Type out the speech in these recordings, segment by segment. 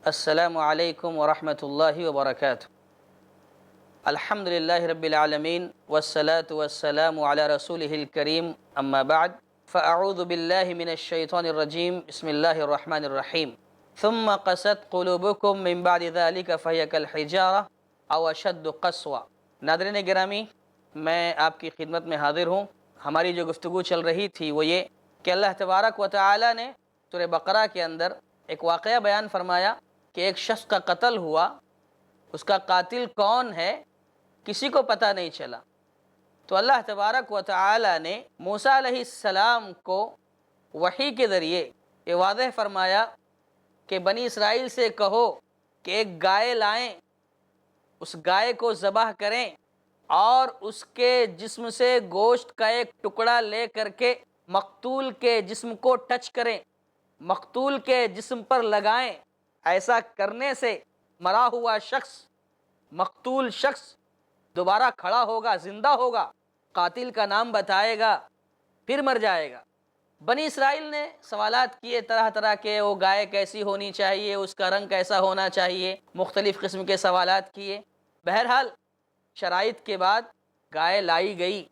السلام علیکم ورحمۃ اللہ وبرکاتہ۔ الحمد للہ رب العالمین والصلاة والسلام علی رسولہ الکریم، اما بعد فاعوذ باللہ من الشیطان الرجیم، بسم اللہ الرحمن الرحیم۔ ثم قست قلوبکم من بعد ذلك فهي كالحجارة او اشد قسوة۔ ناظرین گرامی، میں آپ کی خدمت میں حاضر ہوں۔ ہماری جو گفتگو چل رہی تھی وہ یہ کہ اللہ تبارک و تعالی نے سورہ بقرہ کے اندر ایک واقعہ بیان فرمایا کہ ایک شخص کا قتل ہوا، اس کا قاتل کون ہے کسی کو پتہ نہیں چلا۔ تو اللہ تبارک و تعالی نے موسیٰ علیہ السلام کو وحی کے ذریعے یہ واضح فرمایا کہ بنی اسرائیل سے کہو کہ ایک گائے لائیں، اس گائے کو ذبح کریں اور اس کے جسم سے گوشت کا ایک ٹکڑا لے کر کے مقتول کے جسم کو ٹچ کریں، مقتول کے جسم پر لگائیں۔ ایسا کرنے سے مرا ہوا شخص، مقتول شخص دوبارہ کھڑا ہوگا، زندہ ہوگا، قاتل کا نام بتائے گا، پھر مر جائے گا۔ بنی اسرائیل نے سوالات کیے طرح طرح کے، وہ گائے کیسی ہونی چاہیے، اس کا رنگ کیسا ہونا چاہیے، مختلف قسم کے سوالات کیے۔ بہرحال شرائط کے بعد گائے لائی گئی،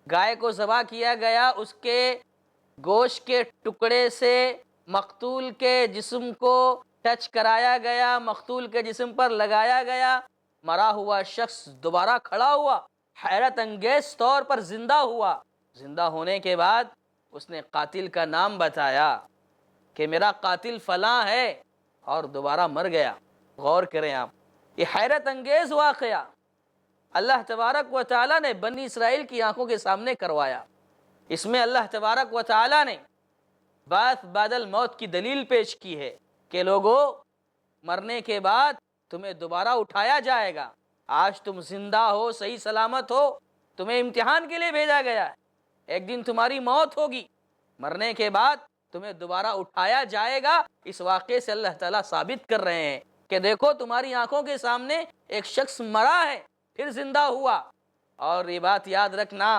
گائے کو ذبح کیا گیا، اس کے گوشت کے ٹکڑے سے مقتول کے جسم کو ٹچ کرایا گیا، مقتول کے جسم پر لگایا گیا، مرا ہوا شخص دوبارہ کھڑا ہوا، حیرت انگیز طور پر زندہ ہوا۔ زندہ ہونے کے بعد اس نے قاتل کا نام بتایا کہ میرا قاتل فلاں ہے، اور دوبارہ مر گیا۔ غور کریں آپ، یہ حیرت انگیز واقعہ اللہ تبارک و تعالیٰ نے بنی اسرائیل کی آنکھوں کے سامنے کروایا۔ اس میں اللہ تبارک و تعالیٰ نے بعث بعد الموت کی دلیل پیش کی ہے کہ لوگوں، مرنے کے بعد تمہیں دوبارہ اٹھایا جائے گا۔ آج تم زندہ ہو، صحیح سلامت ہو، تمہیں امتحان کے لیے بھیجا گیا ہے، ایک دن تمہاری موت ہوگی، مرنے کے بعد تمہیں دوبارہ اٹھایا جائے گا۔ اس واقعے سے اللہ تعالیٰ ثابت کر رہے ہیں کہ دیکھو تمہاری آنکھوں کے سامنے ایک شخص مرا ہے، پھر زندہ ہوا، اور یہ بات یاد رکھنا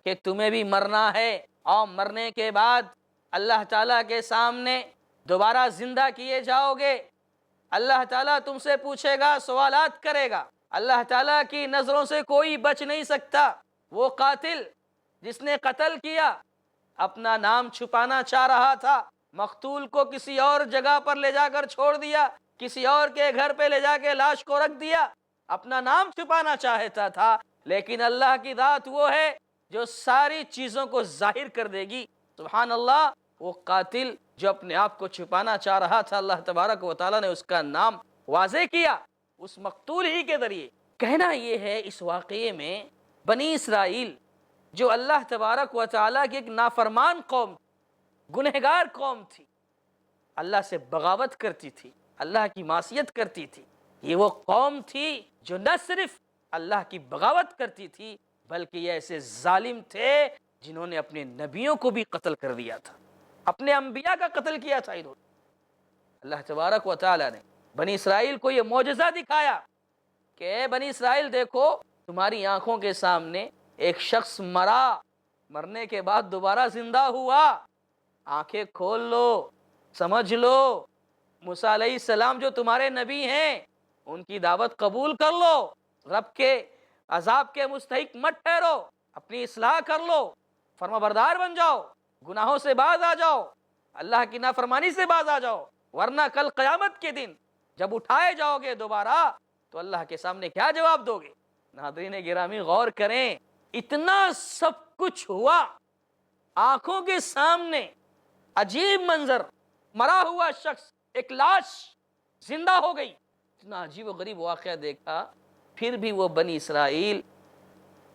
کہ تمہیں بھی مرنا ہے، اور مرنے کے بعد اللہ تعالیٰ کے سامنے دوبارہ زندہ کیے جاؤ گے۔ اللہ تعالیٰ تم سے پوچھے گا، سوالات کرے گا۔ اللہ تعالیٰ کی نظروں سے کوئی بچ نہیں سکتا۔ وہ قاتل جس نے قتل کیا، اپنا نام چھپانا چاہ رہا تھا، مقتول کو کسی اور جگہ پر لے جا کر چھوڑ دیا، کسی اور کے گھر پہ لے جا کے لاش کو رکھ دیا، اپنا نام چھپانا چاہتا تھا، لیکن اللہ کی ذات وہ ہے جو ساری چیزوں کو ظاہر کر دے گی۔ سبحان اللہ، وہ قاتل جو اپنے آپ کو چھپانا چاہ رہا تھا، اللہ تبارک و تعالیٰ نے اس کا نام واضح کیا اس مقتول ہی کے ذریعے۔ کہنا یہ ہے اس واقعے میں بنی اسرائیل جو اللہ تبارک و تعالیٰ کی ایک نافرمان قوم، گنہگار قوم تھی، اللہ سے بغاوت کرتی تھی، اللہ کی معصیت کرتی تھی، یہ وہ قوم تھی جو نہ صرف اللہ کی بغاوت کرتی تھی بلکہ یہ ایسے ظالم تھے جنہوں نے اپنے نبیوں کو بھی قتل کر دیا تھا، اپنے انبیاء کا قتل کیا تھا انہوں نے۔ اللہ تبارک و تعالیٰ نے بنی اسرائیل کو یہ معجزہ دکھایا کہ اے بنی اسرائیل، دیکھو تمہاری آنکھوں کے سامنے ایک شخص مرا، مرنے کے بعد دوبارہ زندہ ہوا، آنکھیں کھول لو، سمجھ لو، موسیٰ علیہ السلام جو تمہارے نبی ہیں ان کی دعوت قبول کر لو، رب کے عذاب کے مستحق مت ٹھہرو، اپنی اصلاح کر لو، فرما بردار بن جاؤ، گناہوں سے باز آ جاؤ، اللہ کی نافرمانی سے باز آ جاؤ، ورنہ کل قیامت کے دن جب اٹھائے جاؤ گے دوبارہ تو اللہ کے سامنے کیا جواب دو گے؟ ناظرین گرامی غور کریں، اتنا سب کچھ ہوا، آنکھوں کے سامنے عجیب منظر، مرا ہوا شخص، ایک لاش زندہ ہو گئی، اتنا عجیب و غریب واقعہ دیکھا، پھر بھی وہ بنی اسرائیل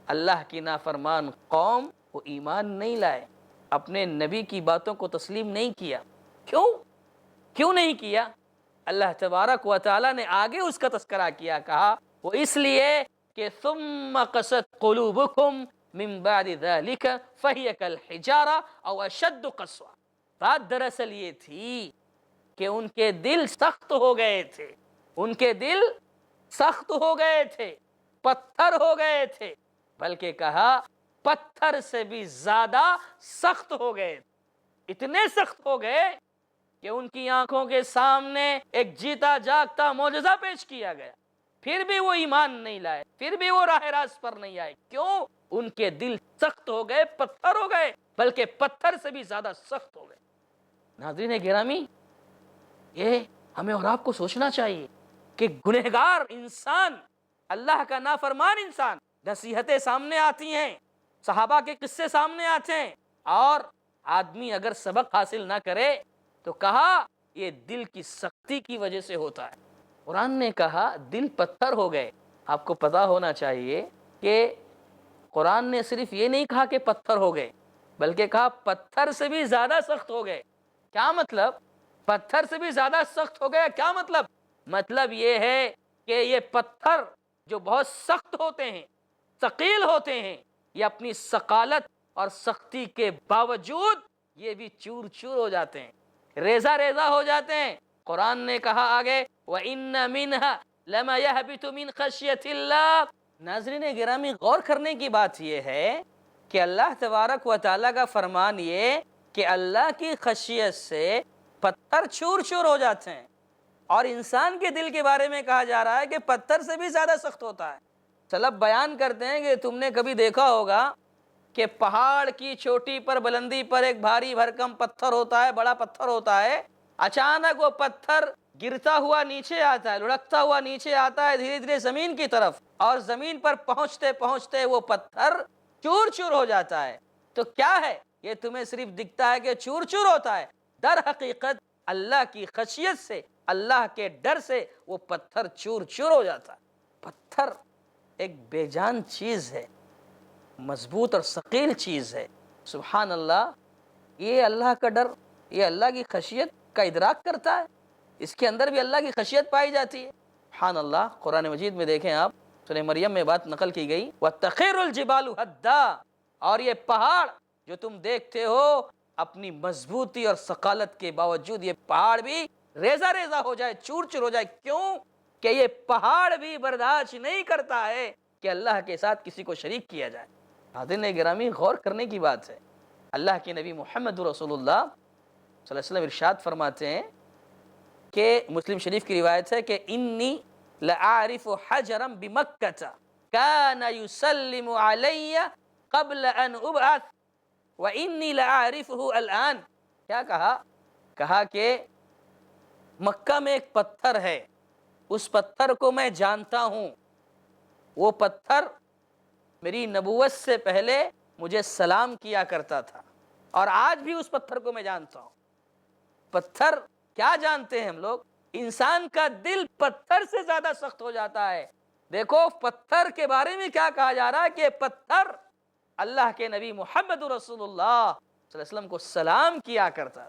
اللہ کی نافرمان قوم وہ ایمان نہیں لائے، اپنے نبی کی باتوں کو تسلیم نہیں کیا۔ کیوں نہیں کیا؟ اللہ تبارک و تعالیٰ نے آگے اس کا تذکرہ کیا، کہا وہ اس لیے کہ ثم قست قلوبکم من بعد ذلك فهي كالحجارة او اشد قسوة۔ بات دراصل یہ تھی کہ ان کے دل سخت ہو گئے تھے، ان کے دل سخت ہو گئے تھے، پتھر ہو گئے تھے، بلکہ کہا پتھر سے بھی زیادہ سخت ہو گئے، اتنے سخت ہو گئے کہ ان کی آنکھوں کے سامنے ایک جیتا جاگتا معجزہ پیش کیا گیا، پھر بھی وہ ایمان نہیں لائے، پھر بھی وہ راہ راست پر نہیں آئے. کیوں؟ ان کے دل سخت ہو گئے، پتھر ہو گئے، بلکہ پتھر سے بھی زیادہ سخت ہو گئے. ناظرین گرامی، یہ ہمیں اور آپ کو سوچنا چاہیے کہ گنہگار انسان، اللہ کا نافرمان انسان، نصیحتیں سامنے آتی ہیں، صحابہ کے قصے سامنے آتے ہیں، اور آدمی اگر سبق حاصل نہ کرے تو کہا یہ دل کی سختی کی وجہ سے ہوتا ہے. قرآن نے کہا دل پتھر ہو گئے. آپ کو پتہ ہونا چاہیے کہ قرآن نے صرف یہ نہیں کہا کہ پتھر ہو گئے، بلکہ کہا پتھر سے بھی زیادہ سخت ہو گئے. کیا مطلب؟ پتھر سے بھی زیادہ سخت ہو گیا کیا مطلب؟ مطلب یہ ہے کہ یہ پتھر جو بہت سخت ہوتے ہیں، ثقیل ہوتے ہیں، یہ اپنی ثقالت اور سختی کے باوجود یہ بھی چور چور ہو جاتے ہیں، ریزہ ریزہ ہو جاتے ہیں. قرآن نے کہا آگے وَإِنَّ مِنْهَا لَمَا يَهْبِطُ مِنْ خَشْيَةِ اللَّهِ. ناظرین گرامی، غور کرنے کی بات یہ ہے کہ اللہ تبارک و تعالیٰ کا فرمان یہ کہ اللہ کی خشیت سے پتھر چور چور ہو جاتے ہیں، اور انسان کے دل کے بارے میں کہا جا رہا ہے کہ پتھر سے بھی زیادہ سخت ہوتا ہے. سلف بیان کرتے ہیں کہ تم نے کبھی دیکھا ہوگا کہ پہاڑ کی چوٹی پر، بلندی پر ایک بھاری بھرکم پتھر ہوتا ہے، بڑا پتھر ہوتا ہے، اچانک وہ پتھر گرتا ہوا نیچے آتا ہے، لڑکتا ہوا نیچے آتا ہے دھیرے دھیرے زمین کی طرف، اور زمین پر پہنچتے پہنچتے وہ پتھر چور چور ہو جاتا ہے. تو کیا ہے؟ یہ تمہیں صرف دکھتا ہے کہ چور چور ہوتا ہے، در حقیقت اللہ کی خشیت سے، اللہ کے ڈر سے وہ پتھر چور چور ہو جاتا ہے. پتھر ایک بے جان چیز ہے، مضبوط اور ثقیل چیز ہے. سبحان اللہ، یہ اللہ کا ڈر، یہ اللہ کی خشیت کا ادراک کرتا ہے، اس کے اندر بھی اللہ کی خشیت پائی جاتی ہے. سبحان اللہ. قرآن مجید میں دیکھیں آپ، سورہ مریم میں بات نقل کی گئی وَتَخِرُّ الْجِبَالُ هَدًّا، اور یہ پہاڑ جو تم دیکھتے ہو اپنی مضبوطی اور ثقالت کے باوجود یہ پہاڑ بھی ریزہ ریزہ ہو جائے، چور چور ہو جائے. کیوں؟ کہ یہ پہاڑ بھی برداشت نہیں کرتا ہے کہ اللہ کے ساتھ کسی کو شریک کیا جائے. حاضرین گرامی، غور کرنے کی بات ہے. اللہ کے نبی محمد رسول اللہ صلی اللہ علیہ وسلم ارشاد فرماتے ہیں کہ مسلم شریف کی روایت ہے کہ انی لأعرف حجرا بمکہ کان یسلم علی قبل ان ابعث وانی لأعرفه الآن. کیا کہا؟ کہا کہ مکہ میں ایک پتھر ہے، اس پتھر کو میں جانتا ہوں، وہ پتھر میری نبوت سے پہلے مجھے سلام کیا کرتا تھا، اور آج بھی اس پتھر کو میں جانتا ہوں. پتھر کیا جانتے ہیں ہم لوگ؟ انسان کا دل پتھر سے زیادہ سخت ہو جاتا ہے. دیکھو پتھر کے بارے میں کیا کہا جا رہا ہے کہ پتھر اللہ کے نبی محمد رسول اللہ صلی اللہ علیہ وسلم کو سلام کیا کرتا.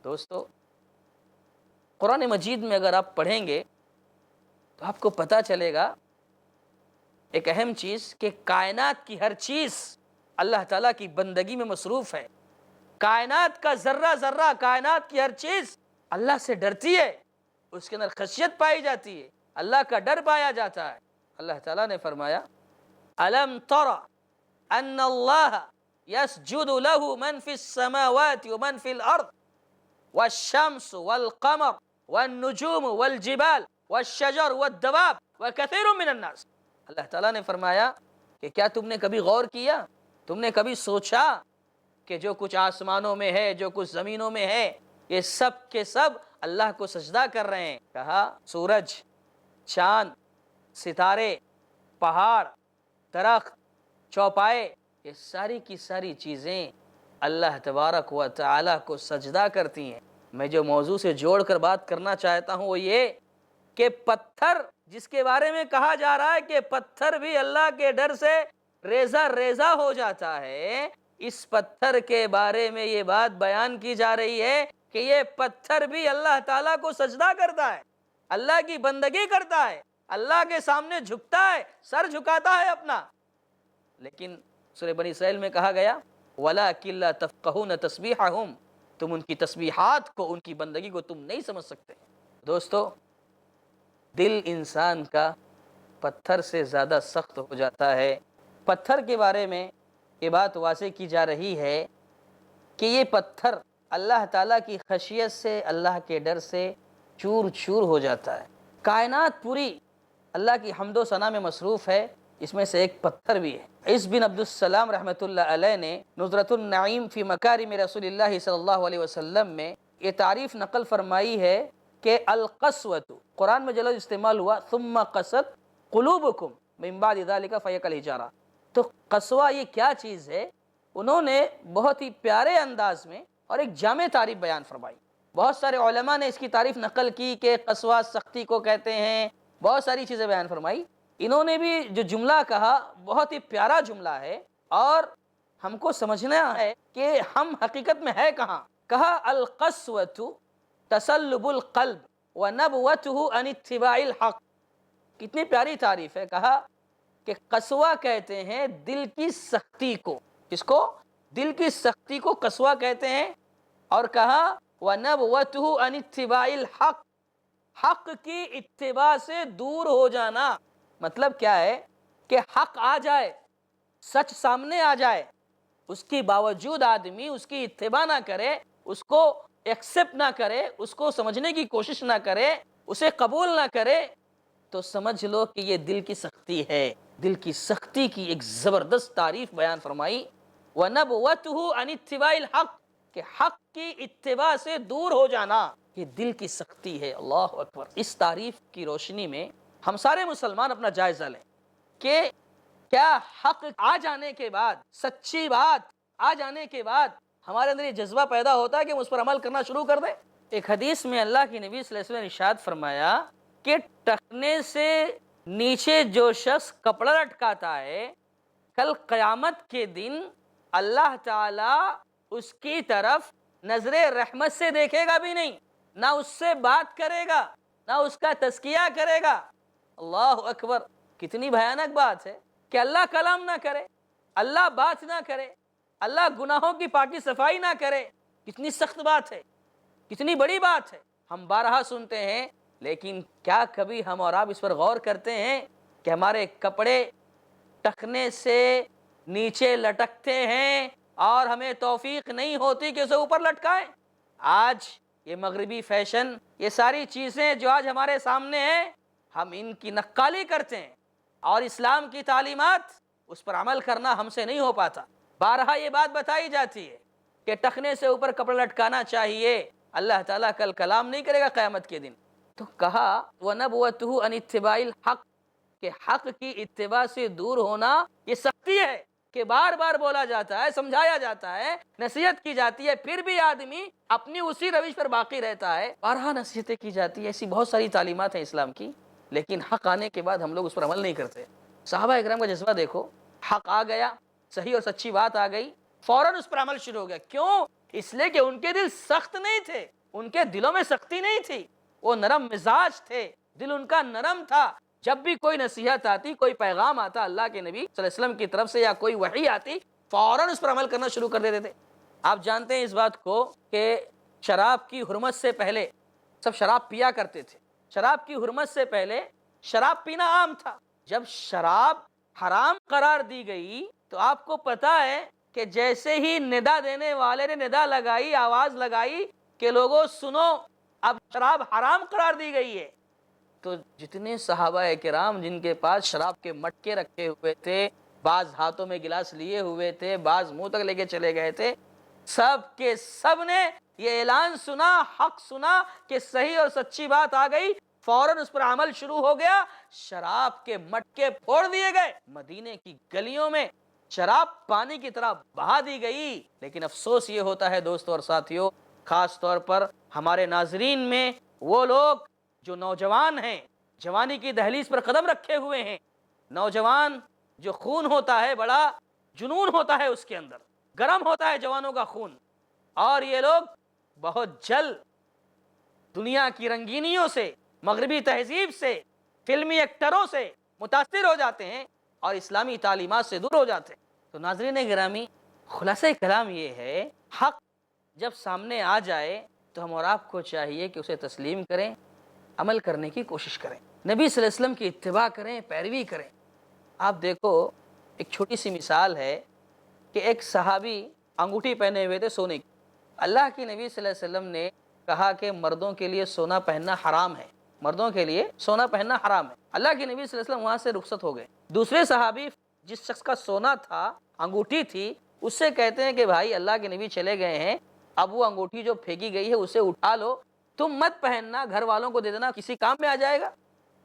دوستو، قرآن مجید میں اگر آپ پڑھیں گے تو آپ کو پتہ چلے گا ایک اہم چیز کہ کائنات کی ہر چیز اللہ تعالیٰ کی بندگی میں مصروف ہے. کائنات کا ذرہ ذرہ، کائنات کی ہر چیز اللہ سے ڈرتی ہے، اس کے اندر خشیت پائی جاتی ہے، اللہ کا ڈر پایا جاتا ہے. اللہ تعالیٰ نے فرمایا أَلَمْ تَرَ أَنَّ اللَّهَ يَسْجُدُ لَهُ مَنْ فِي السَّمَاوَاتِ وَمَنْ فِي الْأَرْضِ وَالشَّمْسُ وَالْقَمَرُ وَالنُّجُومُ وَالْجِبَالُ وَالشَّجَرُ وَالدَّوَابُ وَكَثِيرٌ مِّنَ النَّاسِ. اللہ تعالیٰ نے فرمایا کہ کیا تم نے کبھی غور کیا، تم نے کبھی سوچا کہ جو کچھ آسمانوں میں ہے، جو کچھ زمینوں میں ہے، یہ سب کے سب اللہ کو سجدہ کر رہے ہیں. کہا سورج، چاند، ستارے، پہاڑ، درخت، چوپائے، یہ ساری کی ساری چیزیں اللہ تبارک و تعالیٰ کو سجدہ کرتی ہیں. میں جو موضوع سے جوڑ کر بات کرنا چاہتا ہوں وہ یہ کہ پتھر جس کے بارے میں کہا جا رہا ہے کہ پتھر بھی اللہ کے ڈر سے ریزہ ریزہ ہو جاتا ہے، اس پتھر کے بارے میں یہ بات بیان کی جا رہی ہے کہ یہ پتھر بھی اللہ تعالیٰ کو سجدہ کرتا ہے، اللہ کی بندگی کرتا ہے، اللہ کے سامنے جھکتا ہے، سر جھکاتا ہے اپنا. لیکن سورہ بنی اسرائیل میں کہا گیا وَلَٰكِن لَّا تَفْقَهُونَ تَسْبِيحَهُمْ، تم ان کی تسبیحات کو، ان کی بندگی کو تم نہیں سمجھ سکتے. دوستو، دل انسان کا پتھر سے زیادہ سخت ہو جاتا ہے. پتھر کے بارے میں یہ بات واضح کی جا رہی ہے کہ یہ پتھر اللہ تعالیٰ کی خشیت سے، اللہ کے ڈر سے چور چور ہو جاتا ہے۔ کائنات پوری اللہ کی حمد و ثنا میں مصروف ہے، اس میں سے ایک پتھر بھی ہے۔ عز بن عبد السلام رحمۃ اللہ علیہ نے نظرۃ النعیم فی مکارم رسول اللہ صلی اللہ علیہ وسلم میں یہ تعریف نقل فرمائی ہے کہ القسوۃ، قرآن میں جو لفظ استعمال ہوا ثم قست قلوبکم من بعد ذلک فہی کالحجارہ، تو قسوہ یہ کیا چیز ہے، انہوں نے بہت ہی پیارے انداز میں اور ایک جامع تعریف بیان فرمائی۔ بہت سارے علماء نے اس کی تعریف نقل کی کہ قسوہ سختی کو کہتے ہیں، بہت ساری چیزیں بیان فرمائی۔ انہوں نے بھی جو جملہ کہا بہت ہی پیارا جملہ ہے، اور ہم کو سمجھنا ہے کہ ہم حقیقت میں ہے کہاں۔ کہا القسوۃ تسلب القلب ونبوتہ عن اتباع الحق، کتنی پیاری تعریف ہے۔ کہا کہ قسوہ کہتے ہیں دل کی سختی کو، اس کو دل کی سختی کو قسوہ کہتے ہیں، اور کہا وَنَبْوَتُهُ عَنِ اتِّبَاعِ الْحَقِّ، حق کی اتباع سے دور ہو جانا۔ مطلب کیا ہے کہ حق آ جائے، سچ سامنے آ جائے، اس کے باوجود آدمی اس کی اتباع نہ کرے، اس کو ایکسپٹ نہ کرے، اس کو سمجھنے کی کوشش نہ کرے، اسے قبول نہ کرے، تو سمجھ لو کہ یہ دل کی سختی ہے۔ دل کی سختی کی ایک زبردست تعریف بیان فرمائی، وَنَبْوَتُهُ عَنِ اتِّبَاعِ الْحَقِّ، کہ حق کی اتباع سے دور ہو جانا یہ دل کی سختی ہے۔ اللہ اکبر۔ اس تعریف کی روشنی میں ہم سارے مسلمان اپنا جائزہ لیں کہ کیا حق آ جانے کے بعد، سچی بات آ جانے کے بعد ہمارے اندر یہ جذبہ پیدا ہوتا ہے کہ ہم اس پر عمل کرنا شروع کر دیں۔ ایک حدیث میں اللہ کی نبی صلی اللہ علیہ وسلم نے ارشاد فرمایا کہ ٹخنے سے نیچے جو شخص کپڑا لٹکاتا ہے، کل قیامت کے دن اللہ تعالی اس کی طرف نظر رحمت سے دیکھے گا بھی نہیں، نہ اس سے بات کرے گا، نہ اس کا تزکیہ کرے گا۔ اللہ اکبر، کتنی بھیانک بات ہے کہ اللہ کلام نہ کرے، اللہ بات نہ کرے، اللہ گناہوں کی پاکی صفائی نہ کرے۔ کتنی سخت بات ہے، کتنی بڑی بات ہے۔ ہم بارہا سنتے ہیں، لیکن کیا کبھی ہم اور آپ اس پر غور کرتے ہیں کہ ہمارے کپڑے ٹخنے سے نیچے لٹکتے ہیں اور ہمیں توفیق نہیں ہوتی کہ اسے اوپر لٹکائیں؟ آج یہ مغربی فیشن، یہ ساری چیزیں جو آج ہمارے سامنے ہیں، ہم ان کی نقالی کرتے ہیں، اور اسلام کی تعلیمات اس پر عمل کرنا ہم سے نہیں ہو پاتا۔ بارہا یہ بات بتائی جاتی ہے کہ ٹخنے سے اوپر کپڑا لٹکانا چاہیے، اللہ تعالیٰ کل کلام نہیں کرے گا قیامت کے دن۔ تو کہا وَنَبْوَتُهُ عَنِ اتِّبَاعِ الْحَقِّ، کہ حق کی اتباع سے دور ہونا یہ سختی ہے کہ بار بار بولا جاتا ہے، سمجھایا جاتا ہے، نصیحت کی جاتی ہے، پھر بھی آدمی اپنی اسی روش پر باقی رہتا ہے۔ بارہا نصیحتیں کی جاتی ہے، ایسی بہت ساری تعلیمات ہیں اسلام کی، لیکن حق آنے کے بعد ہم لوگ اس پر عمل نہیں کرتے۔ صحابہ اکرام کا جذبہ دیکھو، حق آ گیا، صحیح اور سچی بات آ گئی، فوراً اس پر عمل شروع ہو گیا۔ کیوں؟ اس لیے کہ ان کے دل سخت نہیں تھے، ان کے دلوں میں سختی نہیں تھی، وہ نرم مزاج تھے، دل ان کا نرم تھا۔ جب بھی کوئی نصیحت آتی، کوئی پیغام آتا اللہ کے نبی صلی اللہ علیہ وسلم کی طرف سے، یا کوئی وحی آتی، فوراً اس پر عمل کرنا شروع کر دیتے تھے۔ آپ جانتے ہیں اس بات کو کہ شراب کی حرمت سے پہلے سب شراب پیا کرتے تھے۔ شراب کی حرمت سے پہلے شراب پینا عام تھا۔ جب شراب حرام قرار دی گئی تو آپ کو پتا ہے کہ جیسے ہی ندا دینے والے نے ندا لگائی، آواز لگائی کہ لوگوں سنو، اب شراب حرام قرار دی گئی ہے، تو جتنے صحابہ کرام جن کے پاس شراب کے مٹکے رکھے ہوئے تھے، بعض ہاتھوں میں گلاس لیے ہوئے تھے، بعض منہ تک لے کے چلے گئے تھے، سب کے سب نے یہ اعلان سنا، حق سنا کہ صحیح اور سچی بات آ گئی، فوراً اس پر عمل شروع ہو گیا، شراب کے مٹکے پھوڑ دیے گئے، مدینے کی گلیوں میں شراب پانی کی طرح بہا دی گئی۔ لیکن افسوس یہ ہوتا ہے دوستو اور ساتھیو، خاص طور پر ہمارے ناظرین میں وہ لوگ جو نوجوان ہیں، جوانی کی دہلیز پر قدم رکھے ہوئے ہیں، نوجوان جو خون ہوتا ہے، بڑا جنون ہوتا ہے اس کے اندر، گرم ہوتا ہے جوانوں کا خون، اور یہ لوگ بہت جلد دنیا کی رنگینیوں سے، مغربی تہذیب سے، فلمی ایکٹروں سے متاثر ہو جاتے ہیں اور اسلامی تعلیمات سے دور ہو جاتے ہیں۔ تو ناظرین گرامی، خلاصہ کلام یہ ہے، حق جب سامنے آ جائے تو ہم اور آپ کو چاہیے کہ اسے تسلیم کریں، عمل کرنے کی کوشش کریں، نبی صلی اللہ علیہ وسلم کی اتباع کریں، پیروی کریں۔ آپ دیکھو، ایک چھوٹی سی مثال ہے کہ ایک صحابی انگوٹھی پہنے ہوئے تھے سونے کی، اللہ کی نبی صلی اللہ علیہ وسلم نے کہا کہ مردوں کے لیے سونا پہننا حرام ہے، مردوں کے لیے سونا پہننا حرام ہے، اللہ کے نبی صلی اللہ علیہ وسلم وہاں سے رخصت ہو گئے۔ دوسرے صحابی جس شخص کا سونا تھا، انگوٹھی تھی، اس سے کہتے ہیں کہ بھائی اللہ کے نبی چلے گئے ہیں، اب وہ انگوٹھی جو پھینکی گئی ہے اسے اٹھا لو، تم مت پہننا، گھر والوں کو دے دینا، کسی کام میں آ جائے گا۔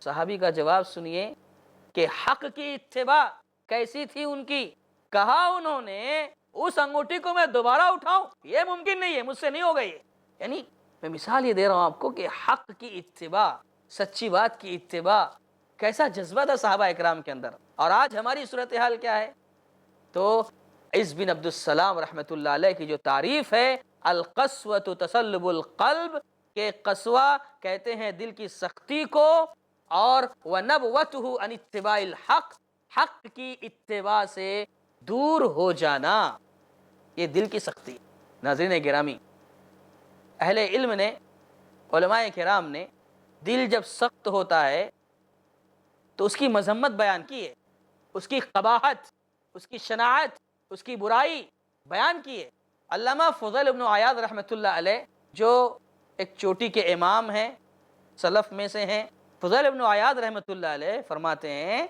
صحابی کا جواب سنیے کہ حق کی اتباع کیسی تھی ان کی، کہا انہوں نے اس انگوٹھی کو میں دوبارہ اٹھاؤں، یہ ممکن نہیں ہے، مجھ سے نہیں ہوگا یہ۔ یعنی میں مثال یہ دے رہا ہوں آپ کو کہ حق کی اتباع، سچی بات کی اتباع، کیسا جذبہ تھا صحابہ اکرام کے اندر۔ اور آج ہماری صورتحال کیا ہے؟ تو عز بن عبد السلام رحمۃ اللہ علیہ کی جو تعریف ہے، القسوۃ تصلب القلب، کہ قسوہ کہتے ہیں دل کی سختی کو، اور وَنَبْوَتُهُ عَنِ اتِّبَاعِ الْحَقِّ، حق کی اتباع سے دور ہو جانا، یہ دل کی سختی۔ ناظرین گرامی، اہل علم نے، علماء کرام نے، دل جب سخت ہوتا ہے تو اس کی مذمت بیان کی ہے، اس کی قباحت، اس کی شناعت، اس کی برائی بیان کی ہے۔ علامہ فضیل ابن عیاض رحمۃ اللہ علیہ جو ایک چوٹی کے امام ہیں، سلف میں سے ہیں، فضیل ابن عیاض رحمۃ اللہ علیہ فرماتے ہیں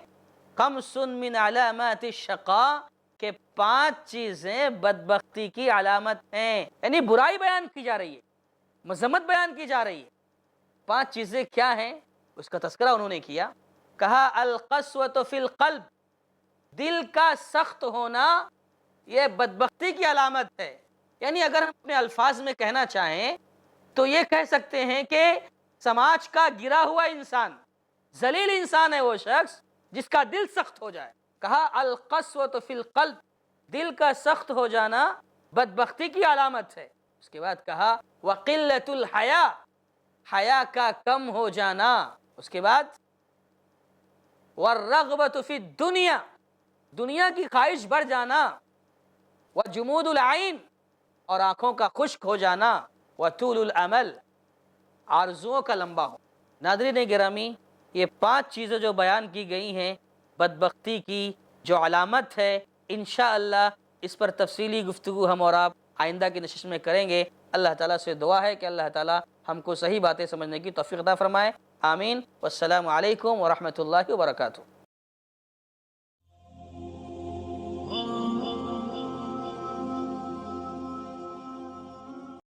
خمس من علامات الشقاء، کہ 5 چیزیں بدبختی کی علامت ہیں، یعنی برائی بیان کی جا رہی ہے، مذمت بیان کی جا رہی ہے۔ 5 چیزیں کیا ہیں اس کا تذکرہ انہوں نے کیا، کہا القسوۃ فی القلب، دل کا سخت ہونا یہ بدبختی کی علامت ہے۔ یعنی اگر ہم اپنے الفاظ میں کہنا چاہیں تو یہ کہہ سکتے ہیں کہ سماج کا گرا ہوا انسان، ذلیل انسان ہے وہ شخص جس کا دل سخت ہو جائے۔ کہا القسوۃ فی القلب، دل کا سخت ہو جانا بدبختی کی علامت ہے۔ اس کے بعد کہا وقلۃ الحیا، حیا کا کم ہو جانا۔ اس کے بعد والرغبۃ فی الدنیا، دنیا کی خواہش بڑھ جانا، وجمود العین، اور آنکھوں کا خشک ہو جانا، وطول الامل، آرزوؤں کا لمبا ہو۔ ناظرین گرامی، یہ 5 چیزیں جو بیان کی گئی ہیں بدبختی کی جو علامت ہے، انشاءاللہ اس پر تفصیلی گفتگو ہم اور آپ آئندہ کی نشست میں کریں گے۔ اللہ تعالیٰ سے دعا ہے کہ اللہ تعالیٰ ہم کو صحیح باتیں سمجھنے کی توفیق عطا فرمائے۔ آمین۔ والسلام علیکم ورحمۃ اللہ وبرکاتہ۔